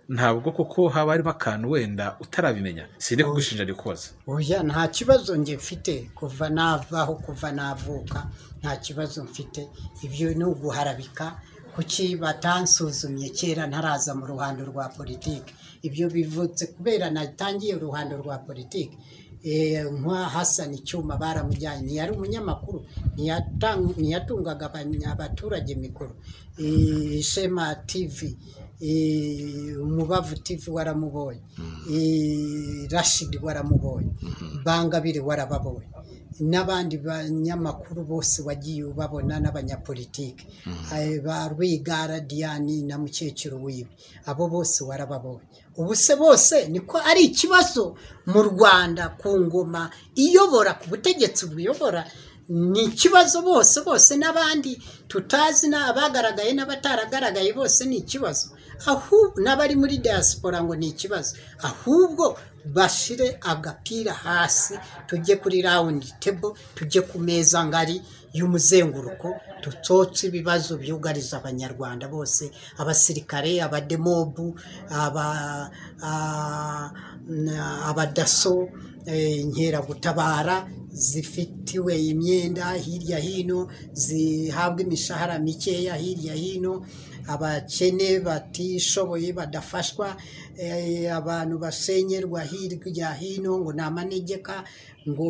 Ntabwo koko haba harimo akantu wenda utarabimenya? Sinde kugushinja ari kubaza. Oya, nta kibazo njye mfite, kuva navaho, kuva navuka, nta kibazo mfite. Ibyo ni uguharabika. Kuki batansuzumye kera ntaraza mu ruhando rwa politiki? Ibyo bivutse kubera natangiye uruhando rwa politiki. Nka Hassan Icyuma baramujyanye, ntiyari umunyamakuru, ntiyatungaga abaturage mikoro. Shema TV, Umubavu TV waramubonye, Rashid waramubonye, Bangabire warababonye, n'abandi banyamakuru bose wagiye ubabona, n'abanyapolitiki, ba Rwigara Diane na mukecuru wiwe, abo bose warababonye. Ubu se bose niko ari ikibazo mu Rwanda, ku ngoma iyobora, ku butegetsi buyobora, ni ikibazo bose n'abandi tutazi n'abagaragaye n'abataragaragaye bose ni ikibazo, ahubwo n'abari muri diaspora ngo ni ikibazo, ahubwo bashire agapira hasi, tujye kuri round table, tujye ku meza ngari y'umuzenguruko, tutotse ibibazo byugariza abanyarwanda bose, abasirikare, abademobu, abadaso, inkeragutabara zifitiwe imyenda hirya hino, zihabwa imishahara mikeya hirya hino, abakene batishoboye badafashwa, abantu basenyerwa hirya hino ngo ni amanegeka, ngo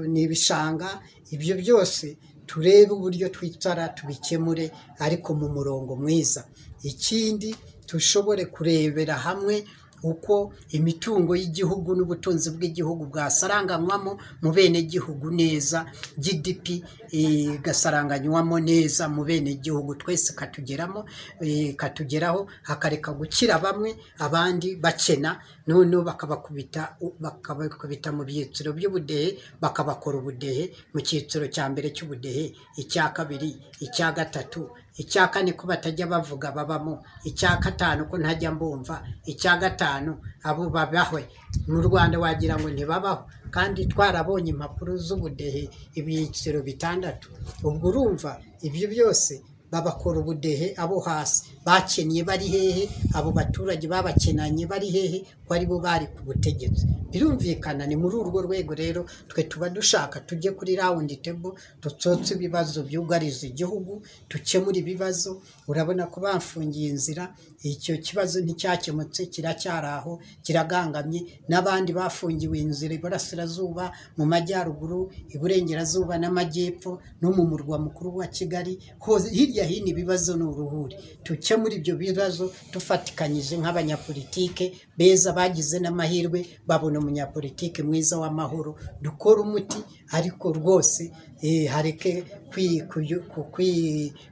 ni ibishanga. Ibyo byose turebe uburyo twicara tubikemure ariko mu murongo mwiza. Ikindi tushobore kurebera hamwe uko imitungo y'igihugu n'ubutunzi bw'igihugu bwasaranganywamo mu bene gihugu neza, GDP gasaranganywamo neza mu bene gihugu, twese katugeraho, hakareka gukira bamwe abandi bakena, none bakabakubita mu byiciro by'ubudehe, bakabakora ubudehe mu cyiciro cya mbere cy'ubudehe, icya kabiri, icya gatatu, icya kane ko batajya bavuga babamo, icya gatanu ko ntajya mbumva, icya gatanu abo babahwe mu Rwanda wagira ngo ntibabaho, kandi twarabonye impapuro z'ubudehe ibyiciro 6. Ubwo urumva ibyo byose babakora ubudehe, abo hasi bakennye bari hehe, abo baturage babakenanye bari hehe, ko ari bo bari ku butegetsi. Birumvikana ni muri urwo rwego rero twe tuba dushaka tujye kuri round table, tutsotse ibibazo byugariza igihugu, tukemura ibibazo. Urabona ko bamfungiye inzira, icyo kibazo nticyakemutse, kiracyari aho kiragangamye, n'abandi bafungiwe inzira iburasirazuba, mu majyaruguru, iburengerazuba n'amajyepfo, no mu murwa mukuru wa Kigali, hirya hino ibibazo ni uruhuri. Tukemura ibyo bibazo tufatikanyije nk'abanyapolitike beza bagize n'amahirwe, babona umunyapolitike mwiza w'amahoro, dukora umuti. Ariko rwose hareke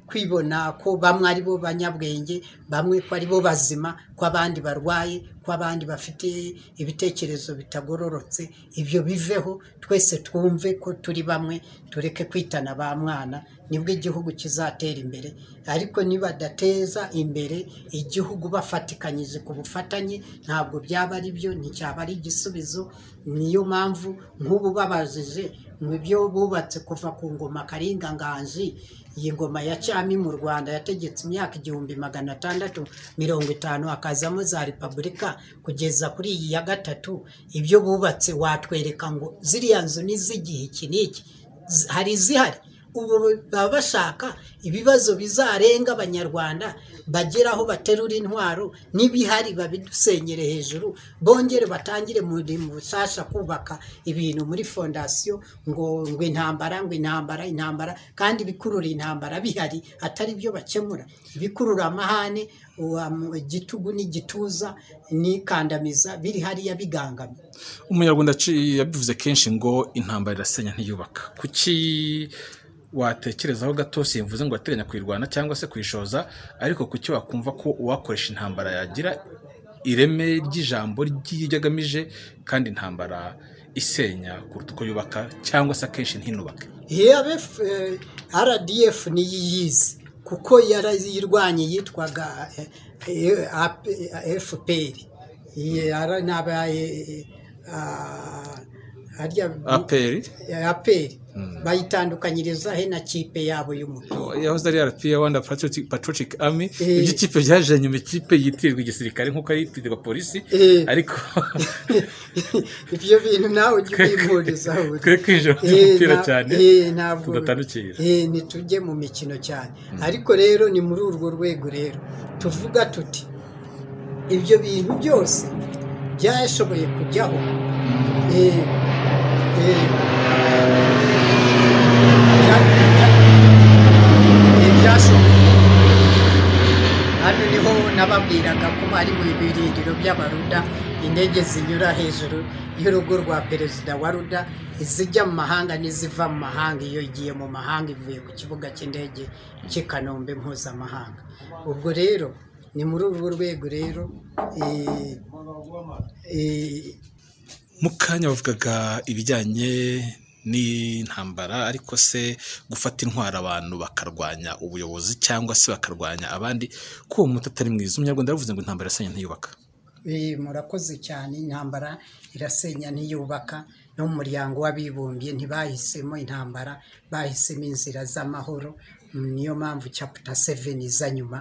kwibona ko bamwe ari bo banyabwenge, bamwe ko ari bo bazima, ko abandi barwaye, ko abandi bafite ibitekerezo bitagororotse. Ibyo biveho, twese twumve ko turi bamwe, tureke kwitana ba mwana, nibwo igihugu kizatera imbere. Ariko nibadateza imbere igihugu bafatikanyije ku bufatanye, ntabwo byaba ari byo, nticyaba ari igisubizo. Niyo mpamvu nk'ubu babajije mu byo bubatse kuva ku ngoma Karinga Nganji, iyi ngoma ya cyami mu Rwanda yategetse imyaka 1650, akazamo za repubulika kugeza kuri iyi ya gatatu. Ibyo bubatse watwereka ngo ziriya nzu n'izigihe iki n'iki, hari izihari? Ubu baba bashaka ibibazo bizarenga abanyarwanda, bageraho baterura intwaro, n'ibihari babidusenyere hejuru, bongere batangire mu busasha kubaka ibintu muri fondasiyo, ngo intambara, kandi bikurura intambara bihari, atari byo bakemura. Ibikurura amahane, igitugu n'igituza n'ikandamiza biri hariya bigangamye. Umunyarwanda yabivuze kenshi ngo intambara irasenya ntiyubaka. Kuki watekerezaho gato, simvuze ngo ateganya kwirwana cyangwa se kwishoza, ariko kuki wakumva ko uwakoresha intambara yagira ireme ry'ijambo ry'agamije, kandi intambara isenya kuruta uko yubaka, cyangwa se akenshi ntinubake? RDF niyo yize, kuko yarayirwanye yitwaga FPR, APR bayitandukanyiriza he na kipe yabo y'umupira, yahoze ari RP, Rwanda Patriotic Army. Ibyo kipe byaje nyuma, ikipe yitirwa igisirikare nk'uko yitirwa polisi, ariko ibyo bintu nawe ujye kwivuriza aho kwinjira mu mupira cyane, tudatandukira ntitujye mu mikino cyane. Ariko rero ni muri urwo rwego rero tuvuga tuti ibyo bintu byose byashoboye kujyaho, hano niho nababwiraga ko hari mu birindiro by'abaruda indege zinyura hejuru y'urugo rwa perezida wa Ruda, izijya mu mahanga n'iziva mu mahanga. Iyo igiye mu mahanga ivuye ku kibuga cy'indege cy'i Kanombe mpuzamahanga. Ubwo rero ni muri urwo rwego rero mu kanya bavugaga ibijyanye n'intambara ariko se gufata intwara abantu bakarwanya ubuyobozi cyangwa se bakarwanya abandi ko uwo muti atari mwiza. Umunyarwanda yaravuze ngo intambara irasenya ntiyubaka. Murakoze cyane. Intambara irasenya ntiyubaka. No mu muryango w'abibumbye ntibahisemo intambara, bahisemo inzira z'amahoro. Niyo mpamvu chapter 7 iza nyuma,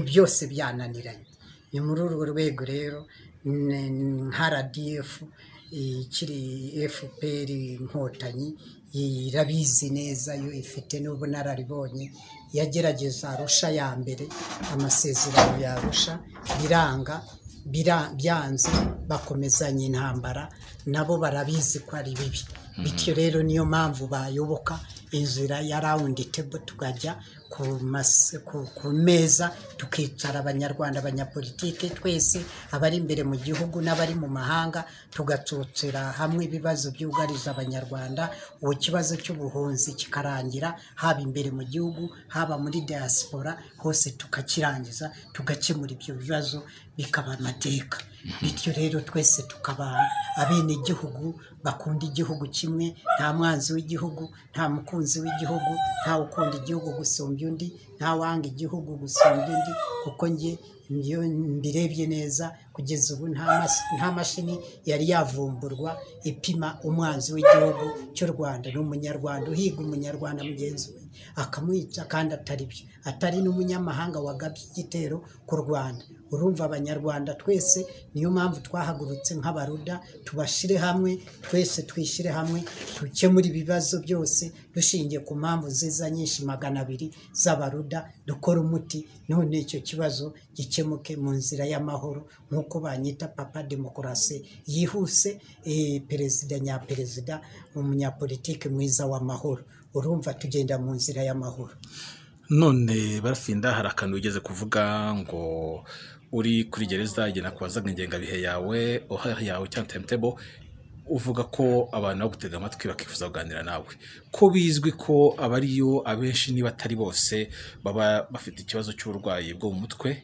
byose byananiranye. Ni muri urwo rwego rero nka RDF ikiri FPR Inkotanyi irabizi neza, yo ifite n'ubunararibonye, yagerageza Arusha ya mbere, amasezerano ya Arusha biranga, byanze, bakomezanya intambara, nabo barabizi ko ari bibi. Bityo rero niyo mpamvu bayoboka inzira ya round table, tukajya ku meza tukicara abanyarwanda, abanyapolitike twese, abari imbere mu gihugu n'abari mu mahanga, tugatsotera hamwe ibibazo byugarije abanyarwanda. Uwo kibazo cy'ubuhunzi kikarangira, haba imbere mu gihugu haba muri diaspora, hose tukakirangiza, tugakemura ibyo bibazo bikaba amateka. Bityo rero twese tukaba abene igihugu bakunda igihugu kimwe, nta mwanzi w'igihugu, nta mukunzi w'igihugu, nta ukunda igihugu gusumba undi, nta wanga igihugu gusumba undi. Kuko njye iyo mbirebye neza kugeza ubu nta mashini yari yavumburwa ipima umwanzi w'igihugu cy'u Rwanda. Ni umunyarwanda uhiga umunyarwanda mugenzi we akamwica, kandi atari byo, atari n'umunyamahanga wagabye igitero ku Rwanda. Urumva abanyarwanda twese niyo mpamvu twahagurutse nk'abaruda, tubashire hamwe, twese twishyire hamwe, dukemura ibibazo byose dushingiye ku mpamvu ziza nyinshi 200 z'abaruda, dukora umuti, none icyo kibazo gikemuke mu nzira y'amahoro, nk'uko banyita papa demokarasi yihuse, perezida nyaperezida, umunyapolitike mwiza w'amahoro. Urumva tugenda mu nzira y'amahoro. None Barafinda, hari akantu wigeze kuvuga ngo uri kuri gereza igena kubazaga ingengabihe yawe, oha yawe cyangwa timetable, uvuga ko abantu bagutega amatwi bakifuza kuganira nawe, ko bizwi ko abariyo abenshi niba atari bose baba bafite ikibazo cy'uburwayi bwo mu mutwe,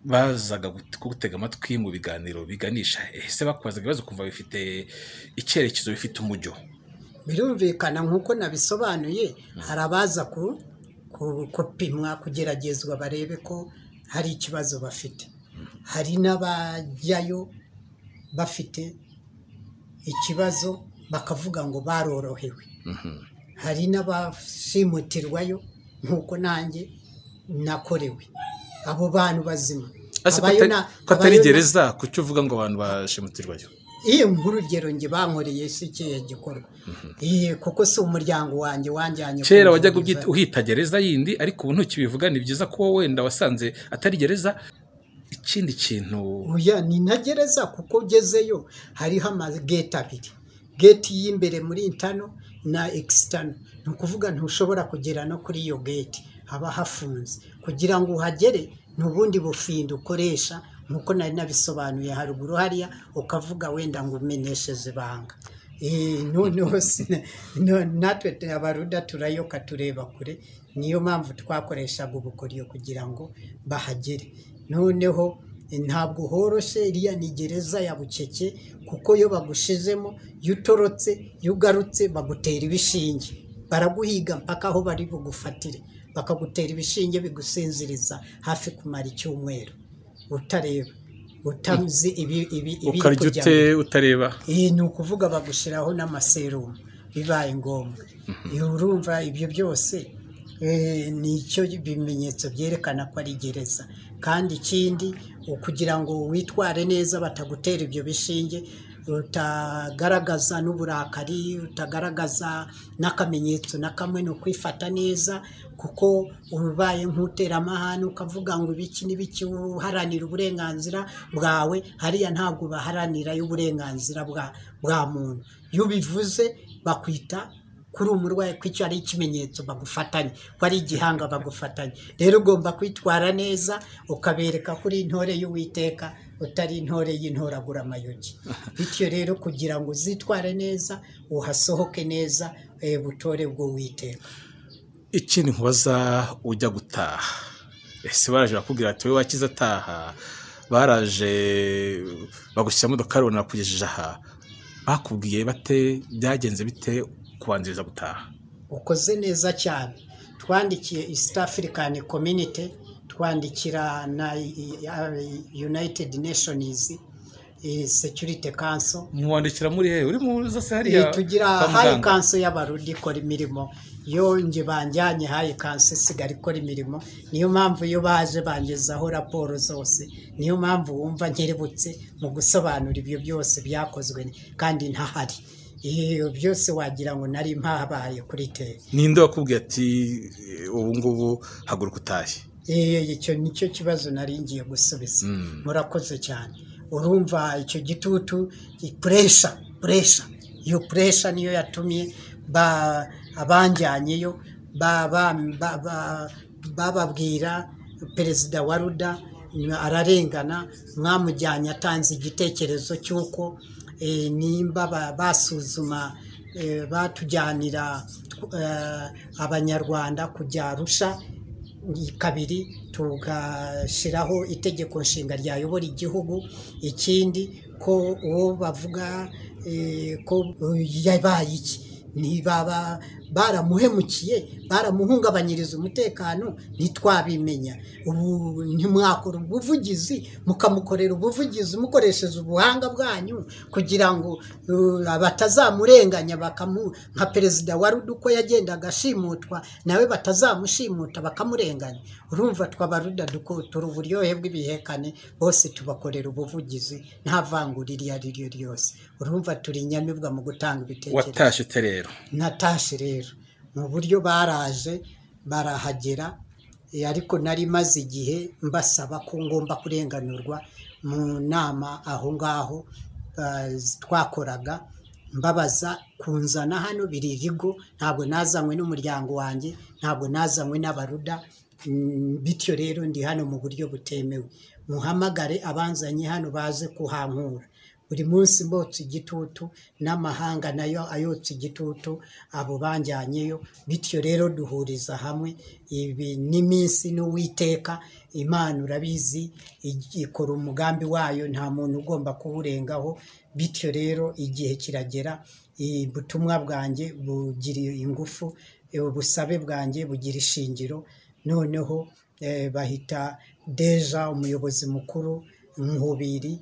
bazaga kugutega amatwi mu biganiro biganisha. Ese bakubazaga ibibazo kumva bifite icyerekezo, bifite umujyo? Birumvikana nk'uko nabisobanuye, hari abaza kupimwa, kugeragezwa barebe ko hari ikibazo bafite. Hari n'abajyayo bafite ikibazo bakavuga ngo barorohewe. Hari n'abashimutirwayo nk'uko nanjye nakorewe. Abo bantu bazima ko atari gereza, kuki uvuga ngo abantu bashimutirwayo? Nk'urugero njye bankoreye si ikihe gikorwa. Kuko si umuryango wanjye wanjyanye. Kera wajyaga uhita gereza yindi, ariko ubu ntukibivuga. Ni byiza ko wenda wasanze atari gereza. Ikindi kintu, ni na gereza, kuko ugezeyo hariho amageti 2, geti y'imbere muri intano na external. Ni ukuvuga ntushobora kugera no kuri iyo geti, haba hafunze. Kugira ngo uhagere n'ubundi bufindo ukoresha, nkuko nari nabisobanuye haruguru hariya, ukavuga wenda ngo umenesheje banga. Noneho natwe abaruda turayoka tureba kure, niyo mpamvu twakoreshaga ubukoriyo kugira ngo bahagere. Noneho ntabwo horoshe, iriya ni gereza ya bucece, kuko yo bagushizemo, yutorotse, yugarutse, bagutera ibishinge, baraguhiga mpaka aho bari bugufatire, bakagutera ibishinge bigusinziriza hafi kumara icyumweru utareba, utazi ukarya utareba. Ni ukuvuga bagushiraho n'amaserumu bibaye ngombwa. Urumva ibyo byose nicyo bimenyetso byerekana ko ari gereza. Kandi ikindi, kugira ngo witware neza batagutera ibyo bishinge, utagaragaza n'uburakari, utagaragaza n'akamenyetso na kamwe, no kwifata neza, kuko ubaye nk'utera amahane ukavuga ngo ibiki n'ibiki, uharanira uburenganzira bwawe, hariya ntabwo baharanira y'uburenganzira bwa muntu. Iyo bivuze bakwita kuri umurwayi, ko icyo ari ikimenyetso bagufatanye, ko ari igihanga bagufatanye. Rero ugomba kwitwara neza, ukabereka kuri intore y'Uwiteka, utari intore y'intoragura amayogi. Bityo rero kugira ngo uzitware neza, uhasohoke neza, butore bw'Uwiteka. Ikindi nkubaza, ujya gutaha, ese baraje bakubwira ati wowe wakize ataha, baraje bagushyira mu modoka runaka kugejeje aha, bakubwiye bate, byagenze bite kubanziriza gutaha? ukoze neza cyane. Twandikiye East African Community, twandikira na United Nations Security Council. Mwandikira muri he? Uri mu zose hariya? Tugira High Council y'Abarundi ikora imirimo, yonge banjyanye High Council isigara ikora imirimo. Niyo mpamvu iyo baje bangezaho raporo zose, niyo mpamvu wumva nkerebutse mu gusobanura ibyo byose byakozwe kandi ntahari. Iyo byose wagira ngo nari mpabaye kuri tele. Ninde wakubwiye ati ubu ngubu haguruka utahe? Icyo nicyo kibazo nari ngiye gusubiza. Murakoze cyane. Urumva icyo gitutu, iyo pressure niyo yatumye abanjyanyeyo bababwira perezida wa Ruda ararengana, mwamujyanye atanze igitekerezo cy'uko nimba basuzuma batujyanira abanyarwanda kujya Arusha kabiri, tugashyiraho itegeko nshinga ryayobora igihugu. Ikindi ko uwo bavuga ko yabaye iki, ntibaba baramuhemukiye, baramuhungabanyiriza umutekano, ntitwabimenya. Ubu ntimwakora ubuvugizi, mukamukorera ubuvugizi mukoresheje ubuhanga bwanyu kugira ngo batazamurenganya, nka perezida wa Ruda uko yagendaga ashimutwa nawe batazamushimuta bakamurenganya. Urumva tw'Abaruda turi uburyohe bw'ibihekane, bose tubakorera ubuvugizi nta vangura iryo ari ryo ryose. Urumva turi inyamibwa mu gutanga ibitekerezo. Watashe ute rero? Natashe rero mu buryo baraje barahagera, ariko nari maze igihe mbasaba ko ngomba kurenganurwa mu nama aho ngaho twakoraga, mbabaza kunzana hano Biririgo. Ntabwo nazanywe n'umuryango wanjye, ntabwo nazanywe n'Abaruda, bityo rero ndi hano mu buryo butemewe. Muhamagare abanzanye hano baze kuhankura. Buri munsi mbotse igitutu, n'amahanga nayo ayotse igitutu abo banjyanyeyo. Bityo rero duhuriza hamwe ibi n'iminsi n'Uwiteka. Imana urabizi ikora umugambi wayo, nta muntu ugomba kuwurengaho. Bityo rero igihe kiragera, ubutumwa bwanjye bugira ingufu, ubusabe bwanjye bugira ishingiro. Noneho bahita Deja umuyobozi mukuru Nkubiri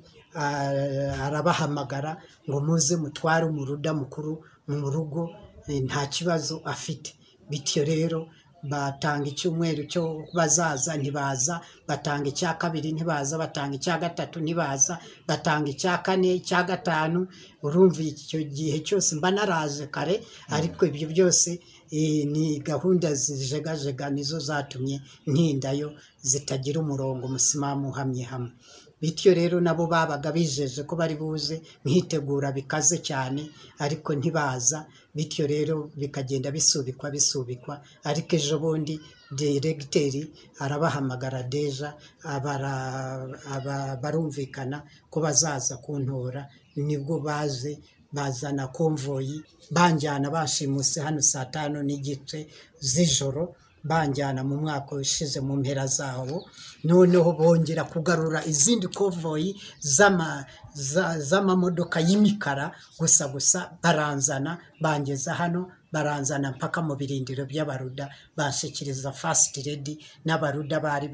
arabahamagara ngo muze mutware Umuruda mukuru mu rugo, nta kibazo afite. Bityo rero batanga icyumweru cyo bazaza, ntibaza. Batanga icya kabiri, ntibaza. Batanga icya gatatu, ntibaza. Batanga icya kane, icya gatanu. Urumva icyo gihe cyose mba naraje kare, ariko ibyo byose ni gahunda zijegajega nizo zatumye ntindayo, zitagira umurongo umusimamo uhamye hamwe. Bityo rero nabo babaga bijeje ko bari buze, nkitegura bikaze cyane, ariko ntibaza. Bityo rero bikagenda bisubikwa, ariko ejo bundi diregiteri arabahamagara Deja, barumvikana ko bazaza kuntora. Nibwo baze bazana konvoyi banjyana, bashimuse hano 5:30 z'ijoro, banjyana mu mwaka ushize mu mpera zawo. Noneho bongera kugarura izindi konvoyi z'amamodoka y'imikara gusa baranzana, bangeza hano, baranzana mpaka mu birindiro by'Abaruda, bashikiriza First Lady n'Abaruda bari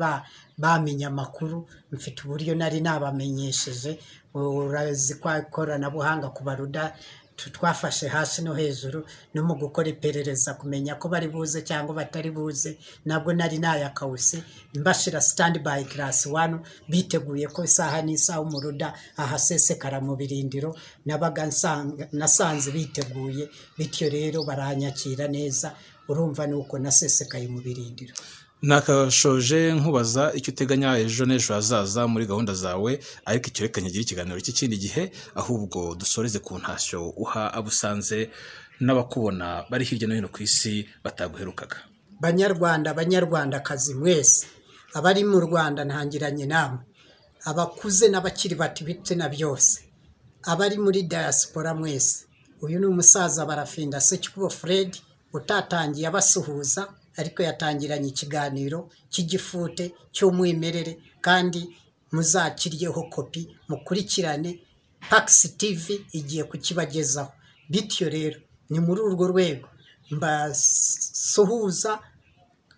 bamenya amakuru. Mfite uburyo nari nabamenyesheje, urazi kwa ikoranabuhanga ku Baruda twafashe hasi no hejuru, no mu gukora iperereza kumenya ko bari buze cyangwa batari buze. Nabwo nari nayakawuse mbashira standby class 1, biteguye ko isaha n'isaha Umuruda ahasesekara mu birindiro. Nabaga nasanze biteguye, bityo rero baranyakira neza. Urumva nuko nasesekaye mu birindiro. Nakashoje nkubaza icyo uteganya ejo n'ejo hazaza muri gahunda zawe, ariko icyo reka nyagira ikiganiro cy'ikindi gihe, ahubwo dusoreze ku ntashyo uha abusanze n'abakubona bari hirya no hino ku isi bataguherukaga. Banyarwandakazi mwese abari mu Rwanda, ntangiranye namwe, abakuze n'abakiri bato ibitsina byose, abari muri diaspora mwese. Uyu ni umusaza Barafinda Sekikubo Fred utatangiye abasuhuza, ariko yatangiranye ikiganiro cy'igifute cy'umwimerere, kandi muzakiryeho kopi mukurikirane Pax TV igiye kukibagezaho. Bityo rero ni muri urwo rwego mbasuhuza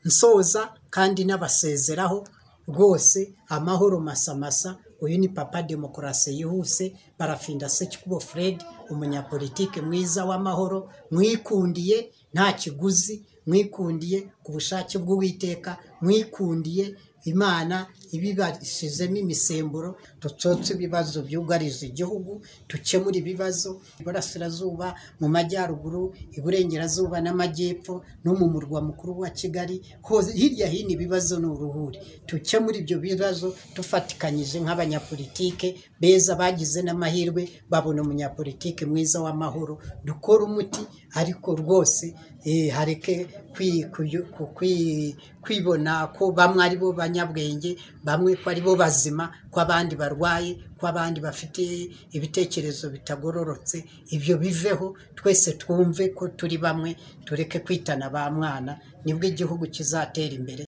nsoza kandi n'abasezeraho rwose amahoro masamasa. Uyu ni Papa Demokarasi yihuse Barafinda Sekikubo Fred, umunyapolitike mwiza w'amahoro, mwikundiye nta kiguzi, mwikundiye ku bushake bw'Uwiteka, mwikundiye Imana ibibashizemo imisemburo. Tutsotse ibibazo byugarije igihugu, tukemura ibibazo iburasirazuba, mu majyaruguru, iburengerazuba n'amajyepfo, no mu murwa mukuru wa Kigali hose. Hirya hino ibibazo ni uruhuri. Tukemura ibyo bibazo tufatikanyije nk'abanyapolitike beza bagize n'amahirwe babona umunyapolitike mwiza w'amahoro. Dukora umuti ariko rwose hareke kwibona ko bamwe ari bo banyabwenge, bamwe ko ari bo bazima, ko abandi barwaye, ko abandi bafite ibitekerezo bitagororotse. Ibyo biveho, twese twumve ko turi bamwe, tureke kwitana ba mwana, nibwo igihugu kizatera imbere.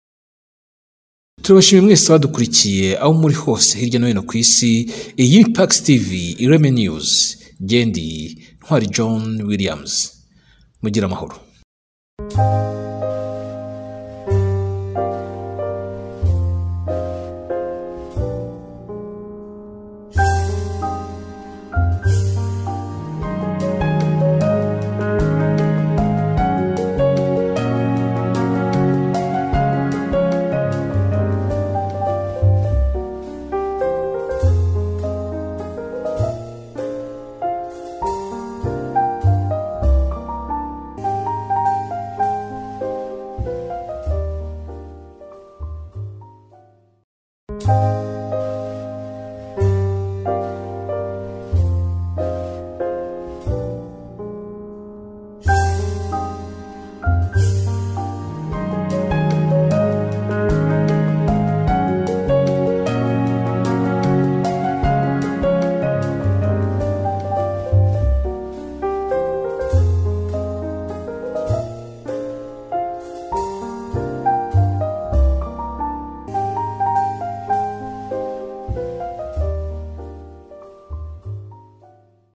Turabashimiye mwese badukurikiye aho muri hose hirya no hino ku isi. Iyi ni Pax TV Ireme News. Gendi Ntwari John Williams. Mugira amahoro.